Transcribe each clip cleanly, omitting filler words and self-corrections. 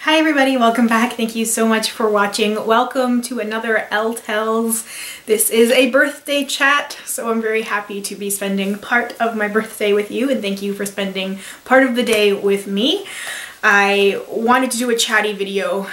Hi everybody, welcome back. Thank you so much for watching. Welcome to another Elle Tells. This is a birthday chat, so I'm very happy to be spending part of my birthday with you, and thank you for spending part of the day with me. I wanted to do a chatty video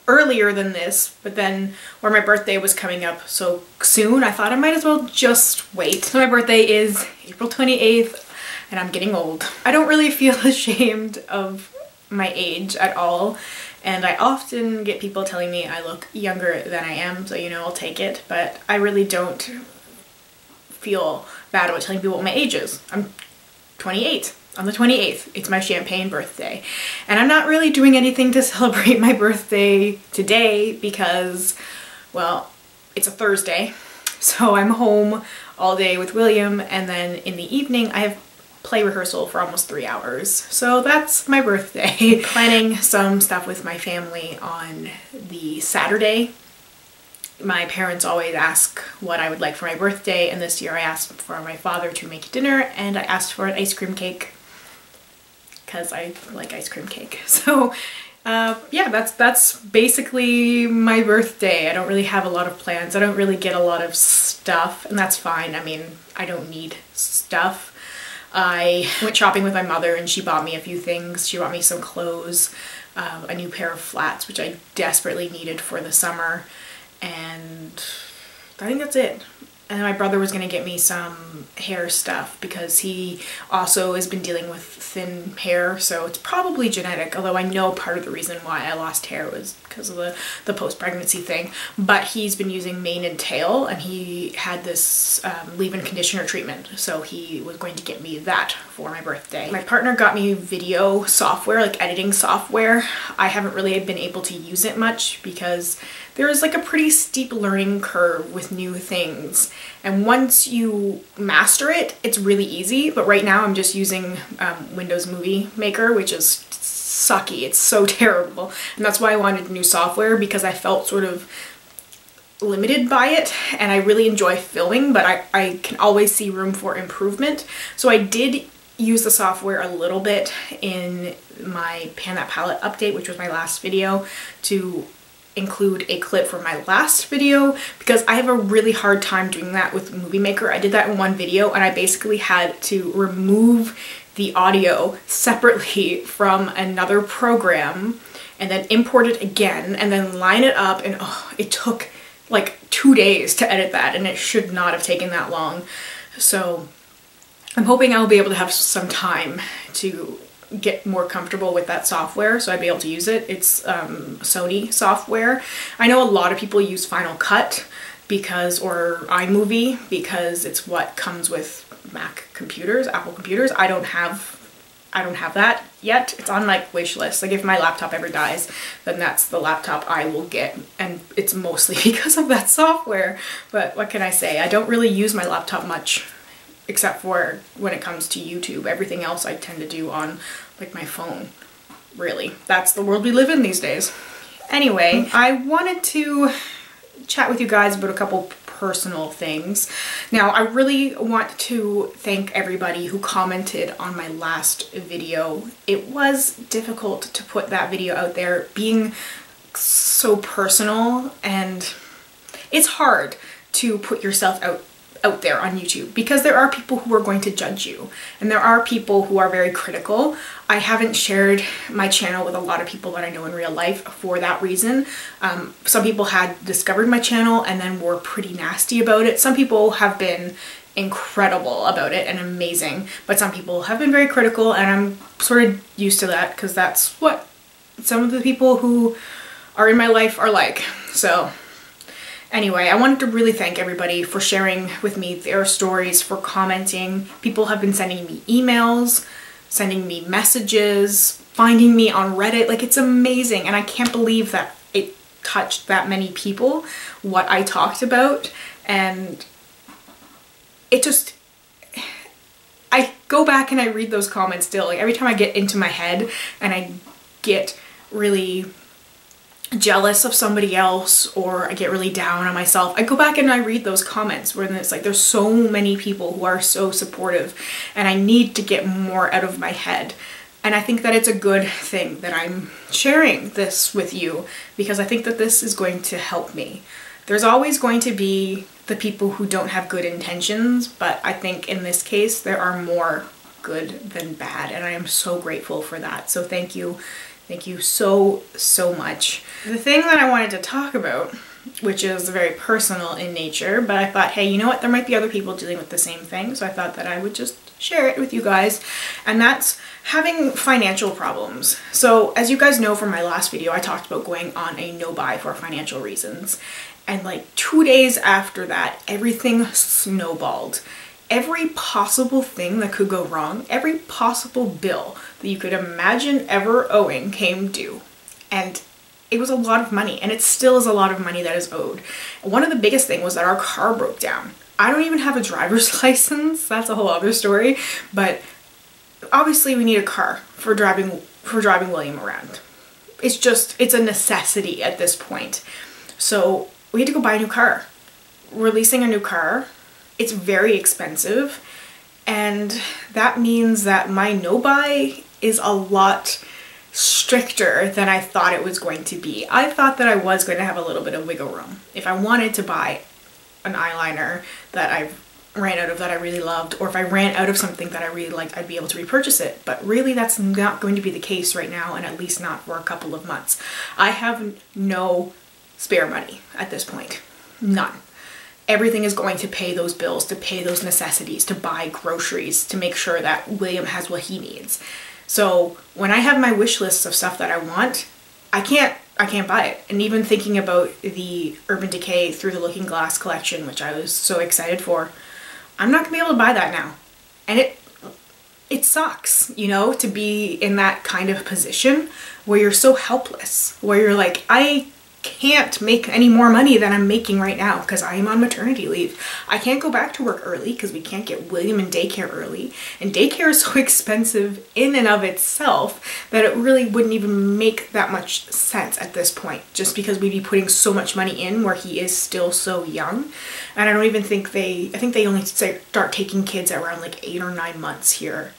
earlier than this, but then when my birthday was coming up so soon, I thought I might as well just wait. So my birthday is April 28th, and I'm getting old. I don't really feel ashamed of my age at all, and I often get people telling me I look younger than I am, so you know, I'll take it, but I really don't feel bad about telling people what my age is. I'm 28 on the 28th. It's my champagne birthday, and I'm not really doing anything to celebrate my birthday today because, well, it's a Thursday, so I'm home all day with William, and then in the evening I have play rehearsal for almost 3 hours. So that's my birthday. Planning some stuff with my family on the Saturday. My parents always ask what I would like for my birthday, and this year I asked for my father to make dinner, and I asked for an ice cream cake because I like ice cream cake. So yeah, that's basically my birthday. I don't really have a lot of plans. I don't really get a lot of stuff, and that's fine. I mean, I don't need stuff. I went shopping with my mother and she bought me a few things. She bought me some clothes, a new pair of flats, which I desperately needed for the summer, and I think that's it. And then my brother was going to get me some hair stuff because he also has been dealing with thin hair, so it's probably genetic, although I know part of the reason why I lost hair was because of the post-pregnancy thing. But he's been using mane and tail, and he had this leave-in conditioner treatment, so he was going to get me that for my birthday. My partner got me video software, like editing software. I haven't really been able to use it much because there is like a pretty steep learning curve with new things, and once you master it, it's really easy. But right now I'm just using Windows Movie Maker, which is sucky. It's so terrible, and that's why I wanted new software, because I felt sort of limited by it, and I really enjoy filming, but I can always see room for improvement. So I did use the software a little bit in my Pan That Palette update, which was my last video, to include a clip from my last video, because I have a really hard time doing that with Movie Maker. I did that in one video, and I basically had to remove the audio separately from another program and then import it again and then line it up, and oh, it took like 2 days to edit that, and it should not have taken that long. So I'm hoping I'll be able to have some time to get more comfortable with that software so I'd be able to use it. It's Sony software. I know a lot of people use Final Cut because, or iMovie, because it's what comes with Mac computers, Apple computers. I don't have that yet. It's on my wish list. Like, if my laptop ever dies, then that's the laptop I will get, and it's mostly because of that software. But what can I say? I don't really use my laptop much, except for when it comes to YouTube. Everything else I tend to do on like my phone, really. That's the world we live in these days. Anyway, I wanted to chat with you guys about a couple personal things. Now, I really want to thank everybody who commented on my last video. It was difficult to put that video out there, being so personal, and it's hard to put yourself out there on YouTube because there are people who are going to judge you, and there are people who are very critical. I haven't shared my channel with a lot of people that I know in real life for that reason. Some people had discovered my channel and then were pretty nasty about it. Some people have been incredible about it and amazing, but some people have been very critical, and I'm sort of used to that because that's what some of the people who are in my life are like. So anyway, I wanted to really thank everybody for sharing with me their stories, for commenting. People have been sending me emails, sending me messages, finding me on Reddit. Like, it's amazing, and I can't believe that it touched that many people, what I talked about. And it just, I go back and I read those comments still. Like, every time I get into my head and I get really jealous of somebody else, or I get really down on myself, I go back and I read those comments where it's like, there's so many people who are so supportive, and I need to get more out of my head And I think that it's a good thing that I'm sharing this with you, because I think that this is going to help me. There's always going to be the people who don't have good intentions, but I think in this case there are more good than bad, and I am so grateful for that. So thank you. Thank you so, so much. The thing that I wanted to talk about, which is very personal in nature, but I thought, hey, you know what? There might be other people dealing with the same thing, so I thought that I would just share it with you guys, and that's having financial problems. So as you guys know from my last video, I talked about going on a no-buy for financial reasons, and like 2 days after that, everything snowballed. Every possible thing that could go wrong, every possible bill that you could imagine ever owing came due. And it was a lot of money, and it still is a lot of money that is owed. One of the biggest things was that our car broke down. I don't even have a driver's license. That's a whole other story, but obviously we need a car for driving William around. It's a necessity at this point. So we had to go buy a new car. We're leasing a new car. It's very expensive, and that means that my no-buy is a lot stricter than I thought it was going to be. I thought that I was going to have a little bit of wiggle room. If I wanted to buy an eyeliner that I ran out of that I really loved, or if I ran out of something that I really liked, I'd be able to repurchase it. But really that's not going to be the case right now, and at least not for a couple of months. I have no spare money at this point. None. Everything is going to pay those bills, to pay those necessities, to buy groceries, to make sure that William has what he needs. So when I have my wish lists of stuff that I want, I can't buy it. And even thinking about the Urban Decay Through the Looking Glass collection, which I was so excited for, I'm not gonna be able to buy that now. And it sucks, you know, to be in that kind of position where you're so helpless, where you're like, I can't make any more money than I'm making right now because I am on maternity leave. I can't go back to work early because we can't get William in daycare early, and daycare is so expensive in and of itself that it really wouldn't even make that much sense at this point, just because we'd be putting so much money in where he is still so young. And I don't even think I think they only start taking kids at around like 8 or 9 months here,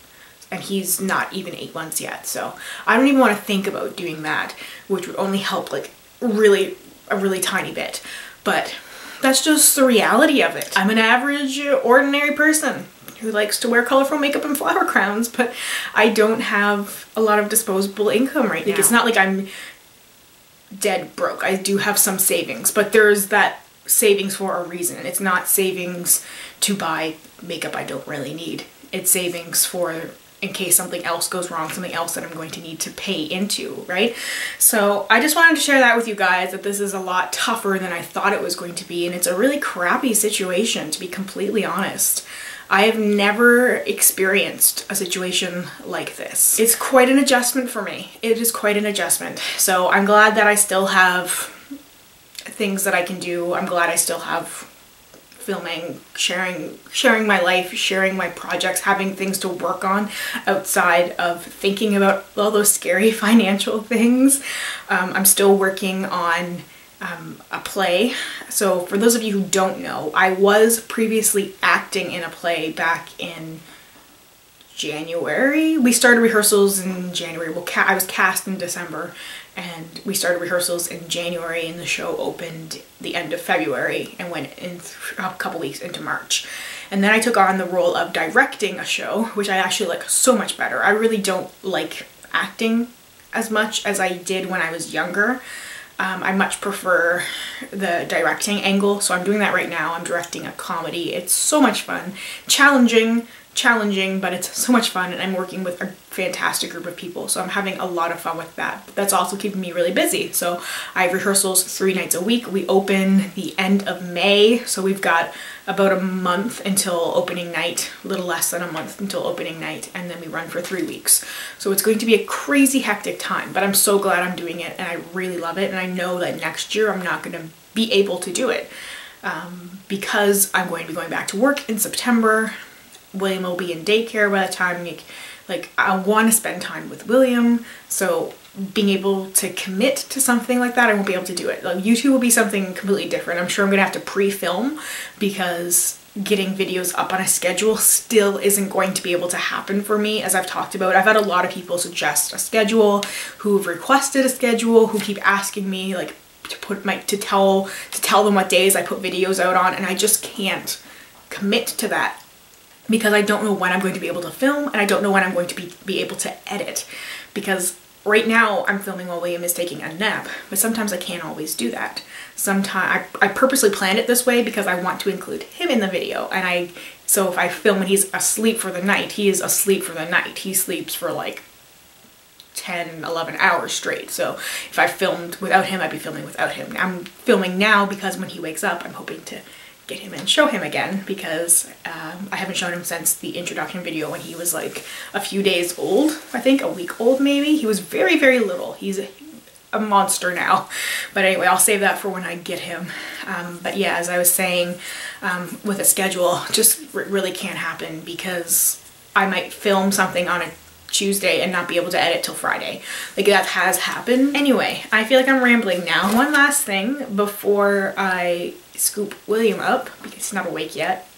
and he's not even 8 months yet. So I don't even want to think about doing that, which would only help like a really tiny bit. But that's just the reality of it. I'm an average, ordinary person who likes to wear colorful makeup and flower crowns, but I don't have a lot of disposable income right now. It's not like I'm dead broke. I do have some savings, but there's that savings for a reason. It's not savings to buy makeup I don't really need. It's savings for in case something else goes wrong, something else that I'm going to need to pay into, right? So I just wanted to share that with you guys, that this is a lot tougher than I thought it was going to be, and it's a really crappy situation, to be completely honest. I have never experienced a situation like this. It's quite an adjustment for me. It is quite an adjustment. So I'm glad that I still have things that I can do. I'm glad I still have filming, sharing my life, sharing my projects, having things to work on outside of thinking about all those scary financial things. I'm still working on a play. So for those of you who don't know, I was previously acting in a play back in January. We started rehearsals in January. Well, I was cast in December, and we started rehearsals in January, and the show opened the end of February and went in a couple weeks into March. And then I took on the role of directing a show, which I actually like so much better. I really don't like acting as much as I did when I was younger. I much prefer the directing angle, so I'm doing that right now. I'm directing a comedy. It's so much fun. Challenging, but it's so much fun, and I'm working with a fantastic group of people, so I'm having a lot of fun with that. But that's also keeping me really busy. So I have rehearsals 3 nights a week. We open the end of May, so we've got about a month until opening night, a little less than a month until opening night, and then we run for 3 weeks. So it's going to be a crazy hectic time, but I'm so glad I'm doing it, and I really love it, and I know that next year I'm not going to be able to do it because I'm going to be going back to work in September. William will be in daycare by the time, like I want to spend time with William, so being able to commit to something like that, I won't be able to do it. Like YouTube will be something completely different. I'm sure I'm gonna have to pre-film because getting videos up on a schedule still isn't going to be able to happen for me. As I've talked about, I've had a lot of people suggest a schedule, who've requested a schedule, who keep asking me like to tell them what days I put videos out on, and I just can't commit to that because I don't know when I'm going to be able to film, and I don't know when I'm going to be able to edit, because right now I'm filming while William is taking a nap, but sometimes I can't always do that. Sometimes I purposely planned it this way because I want to include him in the video, and so if I film when he's asleep for the night, he is asleep for the night. He sleeps for like 10, 11 hours straight. So if I filmed without him, I'd be filming without him. I'm filming now because when he wakes up, I'm hoping to get him and show him again, because I haven't shown him since the introduction video when he was like a few days old. I think a week old maybe. He was very, very little. He's a monster now. But anyway, I'll save that for when I get him. But yeah, as I was saying, with a schedule, just really can't happen because I might film something on a Tuesday and not be able to edit till Friday. Like, that has happened. Anyway, I feel like I'm rambling now. One last thing before I scoop William up, because he's not awake yet.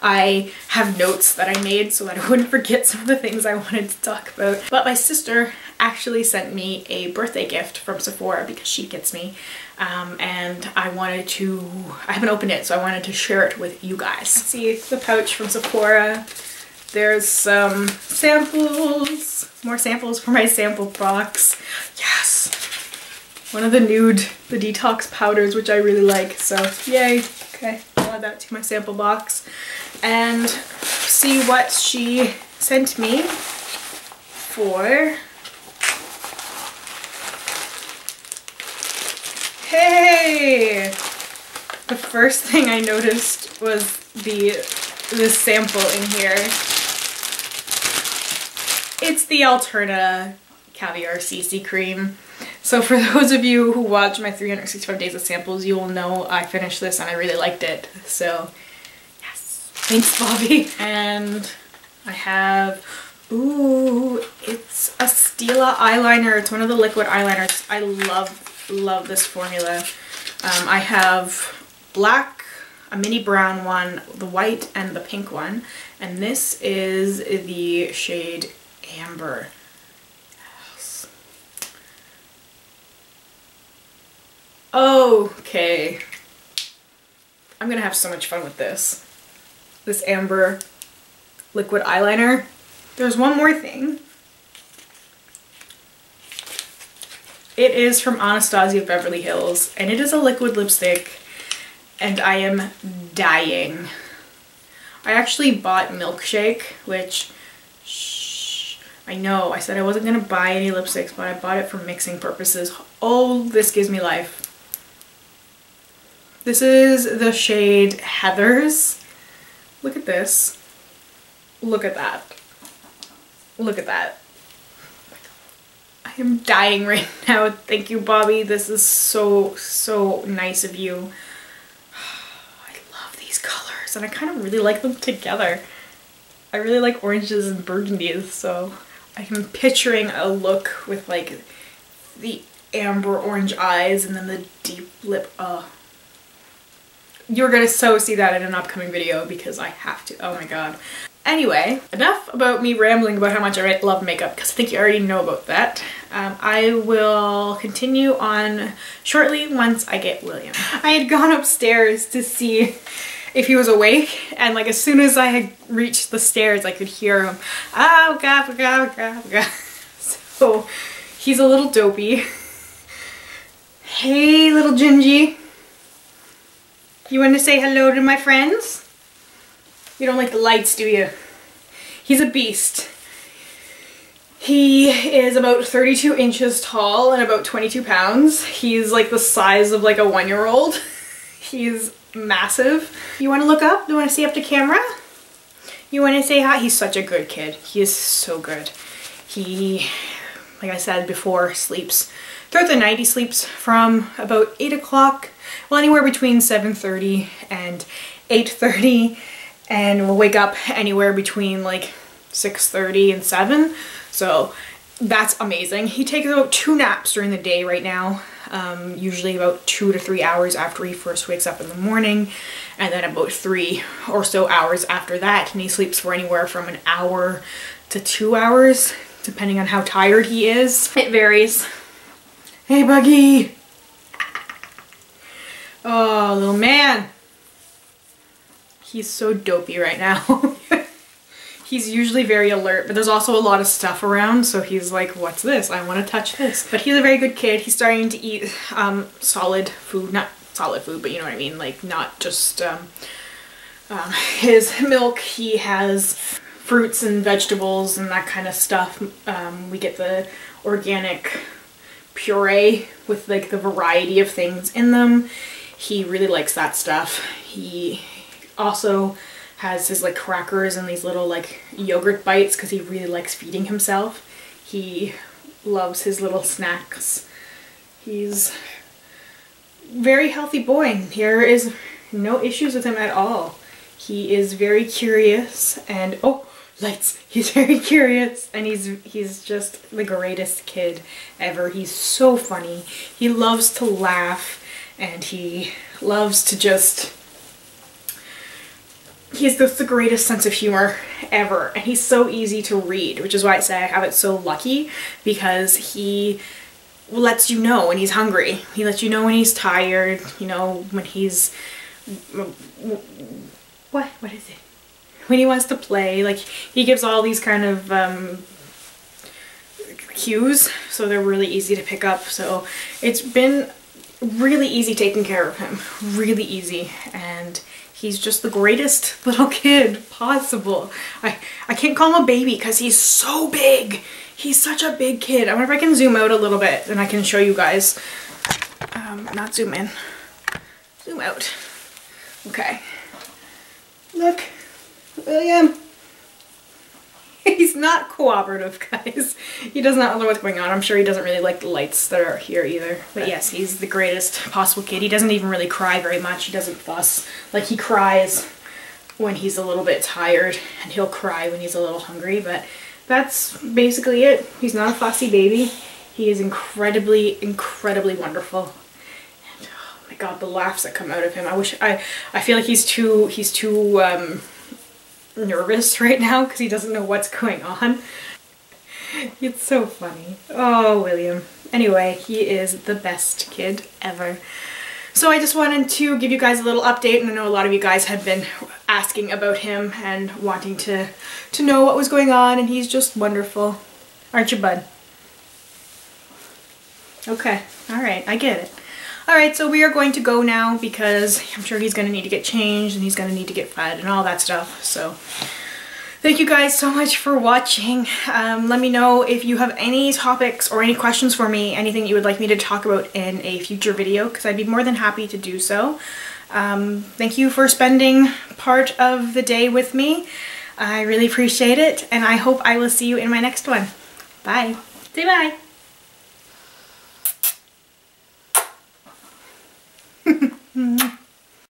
I have notes that I made so that I wouldn't forget some of the things I wanted to talk about. But my sister actually sent me a birthday gift from Sephora because she gets me. And I haven't opened it, so I wanted to share it with you guys. See the pouch from Sephora. There's some samples, more samples for my sample box. Yes! One of the detox powders, which I really like, so yay. Okay, I'll add that to my sample box. And see what she sent me for... Hey! The first thing I noticed was this sample in here. It's the Alterna Caviar CC Cream. So for those of you who watch my 365 days of samples, you will know I finished this and I really liked it. So yes, thanks Bobby. And I have, ooh, it's a Stila eyeliner. It's one of the liquid eyeliners. I love this formula. I have black, a mini brown one, the white, and the pink one. And this is the shade Amber. Yes. Okay. I'm gonna have so much fun with this. This Amber liquid eyeliner. There's one more thing. It is from Anastasia Beverly Hills, and it is a liquid lipstick, and I am dying. I actually bought Milkshake, which, I know, I said I wasn't gonna buy any lipsticks, but I bought it for mixing purposes. Oh, this gives me life. This is the shade Heathers. Look at this. Look at that. Look at that. I am dying right now. Thank you, Bobby. This is so, so nice of you. I love these colors, and I kind of really like them together. I really like oranges and burgundies, so I'm picturing a look with like the amber orange eyes and then the deep lip. You're gonna see that in an upcoming video because I have to. Oh my god. Anyway, enough about me rambling about how much I love makeup, because I think you already know about that. I will continue on shortly once I get William. I had gone upstairs to see if he was awake, and like as soon as I had reached the stairs I could hear him. Oh god, god, god, god. So he's a little dopey. Hey little Gingy. You want to say hello to my friends? You don't like the lights, do you? He's a beast. He is about 32 inches tall and about 22 pounds. He's like the size of like a 1-year-old. He's massive. You want to look up? You want to see up to camera? You want to say hi? He's such a good kid. He is so good. He, like I said before, sleeps throughout the night. He sleeps from about 8 o'clock, well, anywhere between 7:30 and 8:30, and we'll wake up anywhere between like 6:30 and 7. So that's amazing. He takes about 2 naps during the day right now, usually about 2 to 3 hours after he first wakes up in the morning, and then about 3 or so hours after that, and he sleeps for anywhere from an hour to 2 hours, depending on how tired he is. It varies. Hey, Buggy! Oh, little man! He's so dopey right now. He's usually very alert, but there's also a lot of stuff around, so he's like, what's this? I want to touch this. But he's a very good kid. He's starting to eat solid food. Not solid food, but you know what I mean? Like, not just his milk. He has fruits and vegetables and that kind of stuff. We get the organic puree with like the variety of things in them. He really likes that stuff. He also has his like crackers and these little like yogurt bites because he really likes feeding himself. He loves his little snacks. He's a very healthy boy. There is no issues with him at all. He is very curious and oh, lights. He's very curious and he's just the greatest kid ever. He's so funny. He loves to laugh and he loves to just, he's just the greatest sense of humor ever, and he's so easy to read, which is why I say I have it so lucky, because he lets you know when he's hungry. He lets you know when he's tired, you know, when he's, what is it? When he wants to play. Like, he gives all these kind of cues, so they're really easy to pick up. So it's been really easy taking care of him, really easy, and he's just the greatest little kid possible. I can't call him a baby because he's so big. He's such a big kid. I wonder if I can zoom out a little bit and I can show you guys. Not zoom in. Zoom out. Okay. Look, William. He's not cooperative, guys. He does not know what's going on. I'm sure he doesn't really like the lights that are here either. But yes, he's the greatest possible kid. He doesn't even really cry very much. He doesn't fuss. Like, he cries when he's a little bit tired, and he'll cry when he's a little hungry, but that's basically it. He's not a fussy baby. He is incredibly, incredibly wonderful. And oh my god, the laughs that come out of him. I feel like he's too nervous right now because he doesn't know what's going on. It's so funny. Oh, William. Anyway, he is the best kid ever. So I just wanted to give you guys a little update, and I know a lot of you guys had been asking about him and wanting to know what was going on, and he's just wonderful. Aren't you, bud? Okay. Alright, I get it. Alright, so we are going to go now because I'm sure he's going to need to get changed and he's going to need to get fed and all that stuff. So thank you guys so much for watching. Let me know if you have any topics or any questions for me, anything you would like me to talk about in a future video, because I'd be more than happy to do so. Thank you for spending part of the day with me. I really appreciate it, and I hope I will see you in my next one. Bye. Say bye.